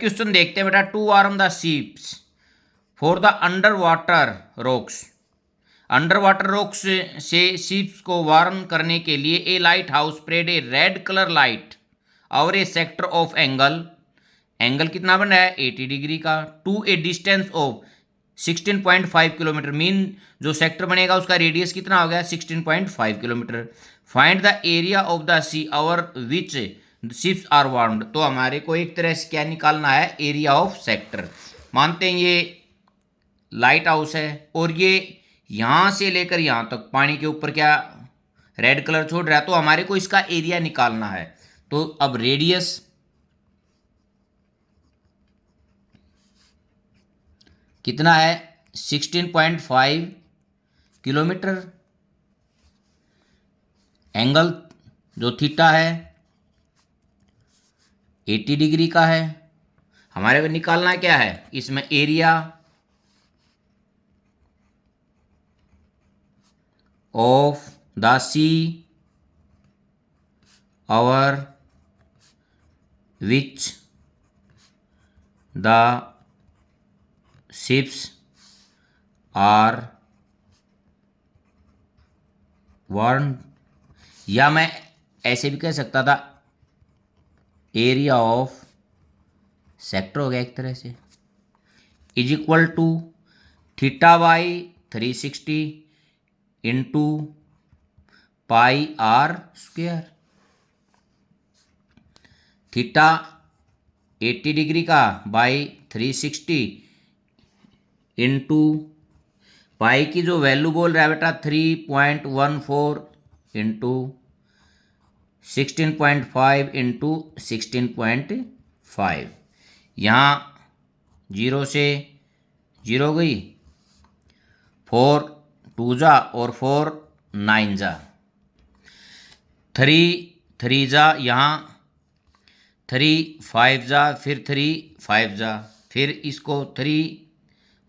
Question देखते हैं बेटा। To arm the ships for the underwater rocks. Underwater rocks से ships को वार्न करने के लिए a lighthouse spread a red colour light और a sector of angle. Angle कितना बन रहा है 80 डिग्री का, to a distance of 16.5 kilometre. Mean जो सेक्टर बनेगा उसका रेडियस कितना हो गया 16.5 kilometre. Find the area of the sea over which ships are warned. तो हमारे को एक तरह से क्या निकालना है, एरिया ऑफ सेक्टर। मानते हैं ये लाइट हाउस है और ये यहां से लेकर यहां तक पानी के ऊपर क्या रेड कलर छोड़ रहा है, तो हमारे को इसका एरिया निकालना है। तो अब रेडियस कितना है 16.5 किलोमीटर। एंगल जो थीटा है 80 डिग्री का है। हमारे को निकालना क्या है इसमें area of the sea over which the ships are warn, या मैं ऐसे भी कह सकता था एरिया ऑफ सेक्टर हो गया एक तरह से, is equal to theta by 360 into pi r square. Theta 80 degree का बाई 360 इंटू पाई की जो वैल्यू बोल रहा है बेटा 3.14 इंटू 16.5 इंटू 16.5। यहाँ 0 से 0 गई, 4 2 जा और 4 9 जा, 3 3 जा, यहाँ 3 5 जा, फिर 3 5 जा, फिर इसको 3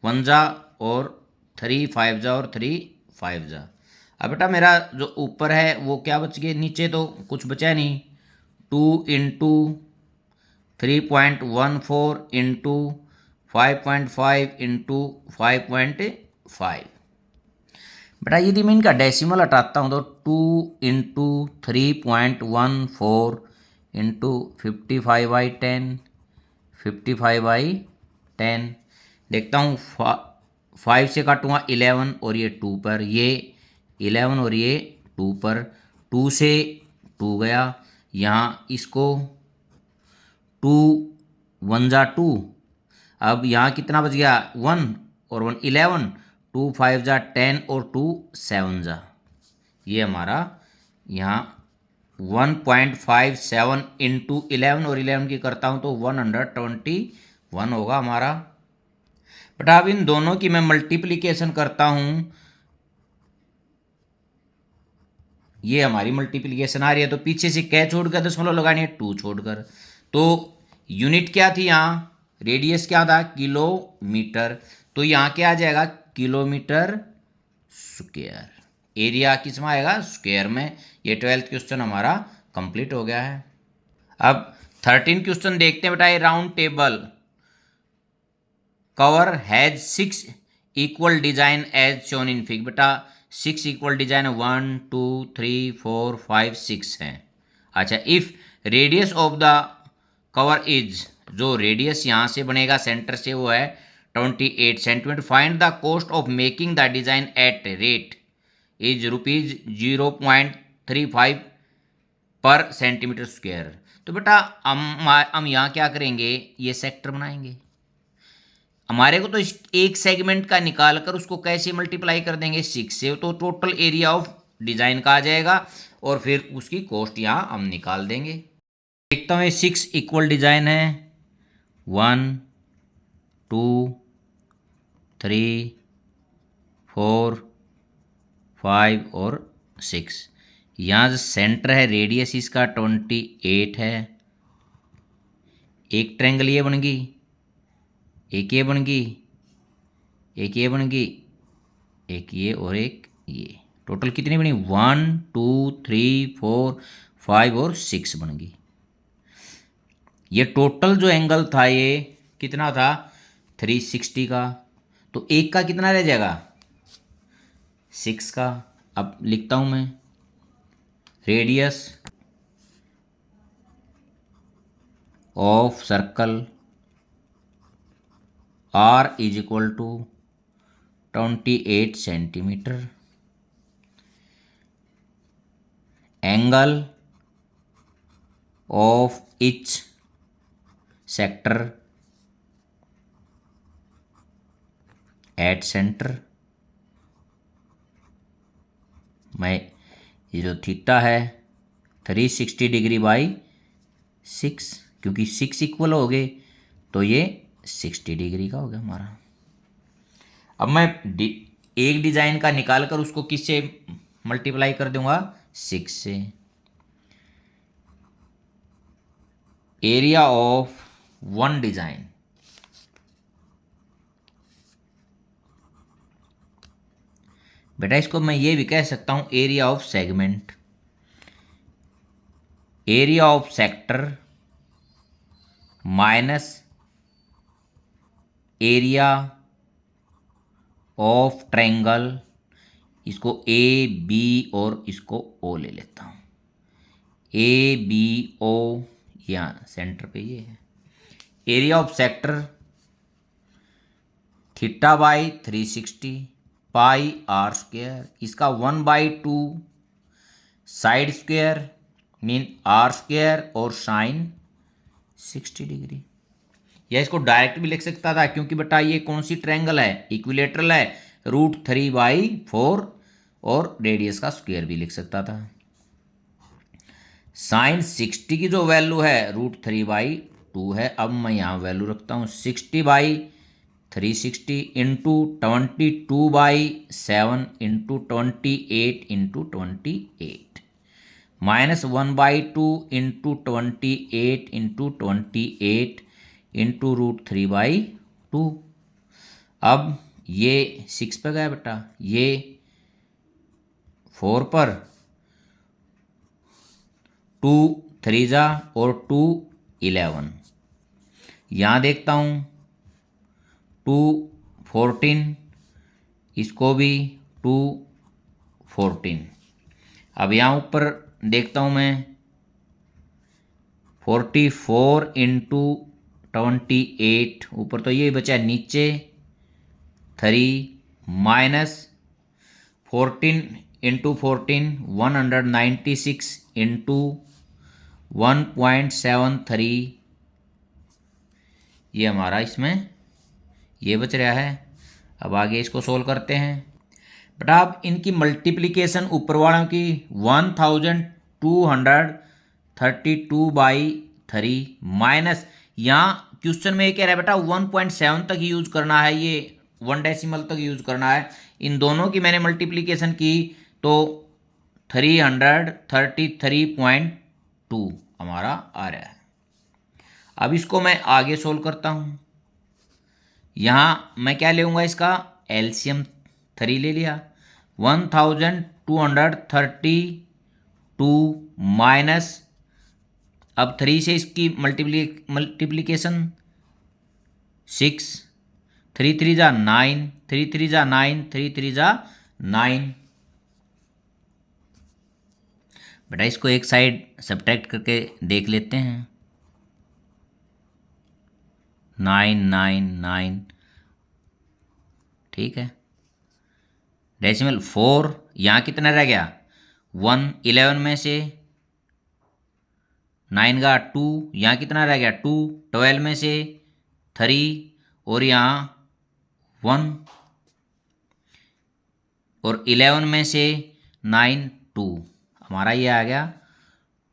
1 जा और 3 5 जा और 3 5 जा। अब बेटा मेरा जो ऊपर है वो क्या बच गया, नीचे तो कुछ बचा नहीं। 2 इंटू 3.14 इंटू 5.5 इंटू 5.5। बेटा यदि मैं इनका डेसिमल हटाता हूँ तो 2 इंटू 3.14 इंटू 55/10, 55/10। देखता हूँ 5 से काटूँगा 11 और ये 2 पर, ये 11 और ये 2 पर, 2 से 2 गया, यहाँ इसको 2 1 जा 2। अब यहाँ कितना बच गया 1 और 1 11, 2 5 जा 10 और 2 7 जा। ये हमारा यहाँ 1.57 इंटू 11 और 11 की करता हूँ तो 121 होगा हमारा। बेटा अब इन दोनों की मैं मल्टीप्लिकेशन करता हूँ, ये हमारी मल्टीप्लिकेशन आ रही है, तो पीछे से क्या छोड़कर दशमलव लगानी है 2 छोड़कर। तो यूनिट क्या थी यहाँ, रेडियस क्या था किलोमीटर, तो यहाँ क्या आ जाएगा किलोमीटर स्क्वायर। एरिया किस में आएगा स्क्वायर में। ये 12th क्वेश्चन हमारा कंप्लीट हो गया है। अब 13 क्वेश्चन देखते हैं बेटा। ये round table cover has 6 equal design as shown in fig. बेटा 6 इक्वल डिजाइन 1 2 3 4 5 6 हैं। अच्छा, if radius of the cover is, जो रेडियस यहाँ से बनेगा सेंटर से वो है 28 centimetre. Find the cost of making the design at rate is ₹0.35 पर सेंटीमीटर स्क्वायर। तो बेटा हम यहाँ क्या करेंगे, ये सेक्टर बनाएंगे। हमारे को तो इस एक सेगमेंट का निकाल कर उसको कैसे मल्टीप्लाई कर देंगे 6 से, तो टोटल एरिया ऑफ डिजाइन का आ जाएगा और फिर उसकी कॉस्ट यहाँ हम निकाल देंगे। देखता हूँ 6 इक्वल डिजाइन है 1 2 3 4 5 और 6। यहाँ जो सेंटर है रेडियस इसका 28 है। एक ट्रायंगल ये बन गई, एक ये बन गई, एक ये बन गई, एक ये और एक ये। टोटल कितनी बनी 1 2 3 4 5 और 6 बन गई। ये टोटल जो एंगल था ये कितना था, 360 का, तो एक का कितना रह जाएगा, 6 का। अब लिखता हूँ मैं, radius of circle R is equal to 28 centimetre, angle of each sector at centre, मैं ये जो थीटा है 360 डिग्री बाई 6, क्योंकि 6 इक्वल हो गए तो ये 60 डिग्री का हो गया हमारा। अब मैं एक डिजाइन का निकाल कर उसको किससे मल्टीप्लाई कर दूंगा, 6 से। एरिया ऑफ वन डिजाइन, बेटा इसको मैं ये भी कह सकता हूं area of segment, area of sector minus area of triangle, इसको ए बी और इसको ओ ले लेता हूँ, ए बी ओ, यहाँ सेंटर पे ये है। Area of sector theta by 360 pi r square, इसका 1/2 side square mean r square और साइन 60 डिग्री। या इसको डायरेक्ट भी लिख सकता था, क्योंकि बेटा ये कौन सी ट्रायंगल है, इक्विलेटरल है, √3/4 और रेडियस का स्क्वायर भी लिख सकता था। साइन 60 की जो वैल्यू है √3/2 है। अब मैं यहाँ वैल्यू रखता हूँ 60/360 into 22/7 into 28 into 28 minus 1/2 into 28 into 28 into √3/2। अब ये 6 पे गया बेटा, ये 4 पर, 2 3 जा और 2 11, यहाँ देखता हूँ 2 14, इसको भी 2 14। अब यहाँ ऊपर देखता हूँ मैं 44 इंटू 28, ऊपर तो ये बचा, नीचे 3 माइनस 14 इंटू 14 196 इंटू 1.73, ये हमारा इसमें ये बच रहा है। अब आगे इसको सोल्व करते हैं बेटा। अब इनकी मल्टीप्लिकेशन ऊपर वालों की 1232/3 माइनस, यहाँ क्वेश्चन में ये कह रहा है बेटा 1.7 तक यूज करना है, ये 1 डेसिमल तक यूज करना है। इन दोनों की मैंने मल्टीप्लिकेशन की तो 333.2 हमारा आ रहा है। अब इसको मैं आगे सोल्व करता हूँ। यहाँ मैं क्या लेऊंगा, इसका एलसीएम 3 ले लिया, 1232 माइनस, अब 3 से इसकी मल्टीप्लिकेशन 6, 3 3 जा 9, 3 3 जा 9, 3 3 जा 9। बेटा इसको एक साइड सब्ट्रैक्ट करके देख लेते हैं, 9 9 9, ठीक है। डेसिमल 4, यहाँ कितना रह गया 1, 11 में से 9 का 2, यहाँ कितना रह गया 2, 12 में से 3 और यहाँ 1 और 11 में से 9 2, हमारा ये आ गया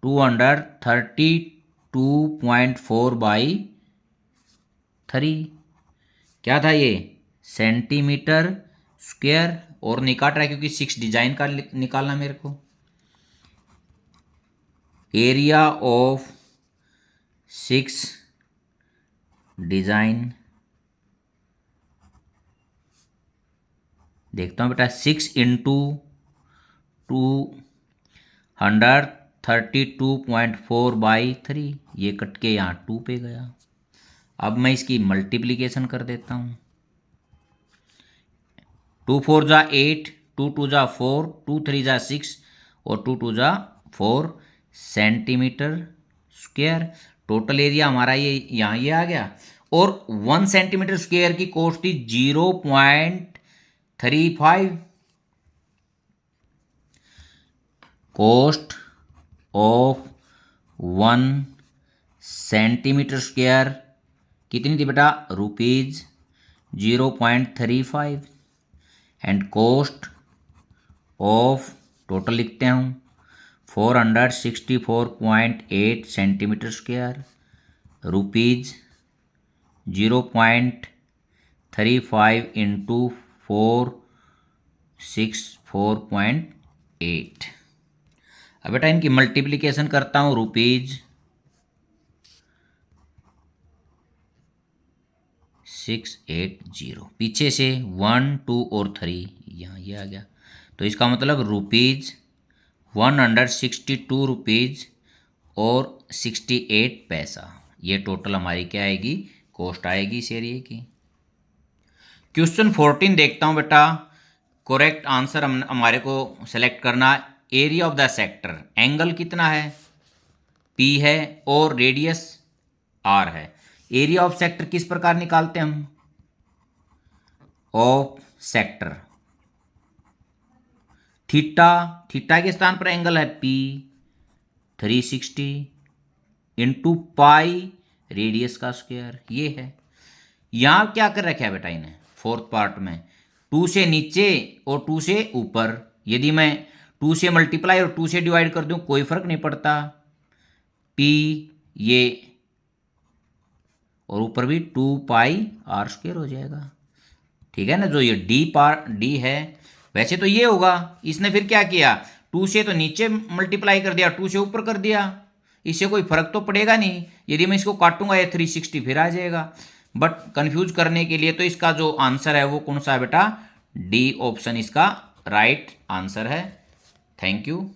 232.4/3। क्या था ये, सेंटीमीटर स्क्वायर, और निकाल रहा है क्योंकि 6 डिजाइन का निकालना मेरे को। एरिया ऑफ 6 डिजाइन, देखता हूँ बेटा, 6 इंटू 232 32.4/3, ये कट के यहाँ 2 पे गया। अब मैं इसकी मल्टीप्लिकेशन कर देता हूँ। 2 4 जा 8, 2 2 जा 4, 2 3 जा 6 और 2 2 जा 4 सेंटीमीटर स्क्वायर। टोटल एरिया हमारा ये यहाँ ये आ गया। और 1 सेंटीमीटर स्क्वायर की कॉस्ट थी 0.35। कॉस्ट ऑफ 1 सेंटीमीटर स्क्वायर कितनी थी बेटा? Rupees 0.35। And cost of, total लिखते हैं 464.8 सेंटीमीटर स्क्वायर, रुपीज 0.35 इंटू 464.8। अब बेटा इनकी मल्टीप्लिकेशन करता हूँ। रुपीज 680, पीछे से 1 2 और 3 यहाँ ये आ गया, तो इसका मतलब रुपीज 162 रुपीज और 68 पैसा। ये टोटल हमारी क्या आएगी? कॉस्ट आएगी इस एरिया की। क्वेश्चन 14 देखता हूँ बेटा। करेक्ट आंसर हमारे को सेलेक्ट करना। Area of the sector, angle कितना है? P है और रेडियस R है। एरिया ऑफ सेक्टर किस प्रकार निकालते हैं हम? ऑफ सेक्टर थीटा के स्थान पर एंगल है P 360 इंटू पाई रेडियस का स्क्वायर, ये है। यहां क्या कर रखा है बेटा इन्हें? फोर्थ पार्ट में 2 से नीचे और 2 से ऊपर। यदि मैं 2 से मल्टीप्लाई और 2 से डिवाइड कर दूं कोई फर्क नहीं पड़ता। P ये और ऊपर भी 2πr² हो जाएगा, ठीक है ना। जो ये डी है, वैसे तो ये होगा, इसने फिर क्या किया? 2 से तो नीचे मल्टीप्लाई कर दिया, 2 से ऊपर कर दिया, इससे कोई फर्क तो पड़ेगा नहीं। यदि मैं इसको काटूंगा ये 360 फिर आ जाएगा। बट कंफ्यूज करने के लिए तो इसका जो आंसर है वो कौन सा है बेटा? डी ऑप्शन इसका राइट आंसर है। Thank you.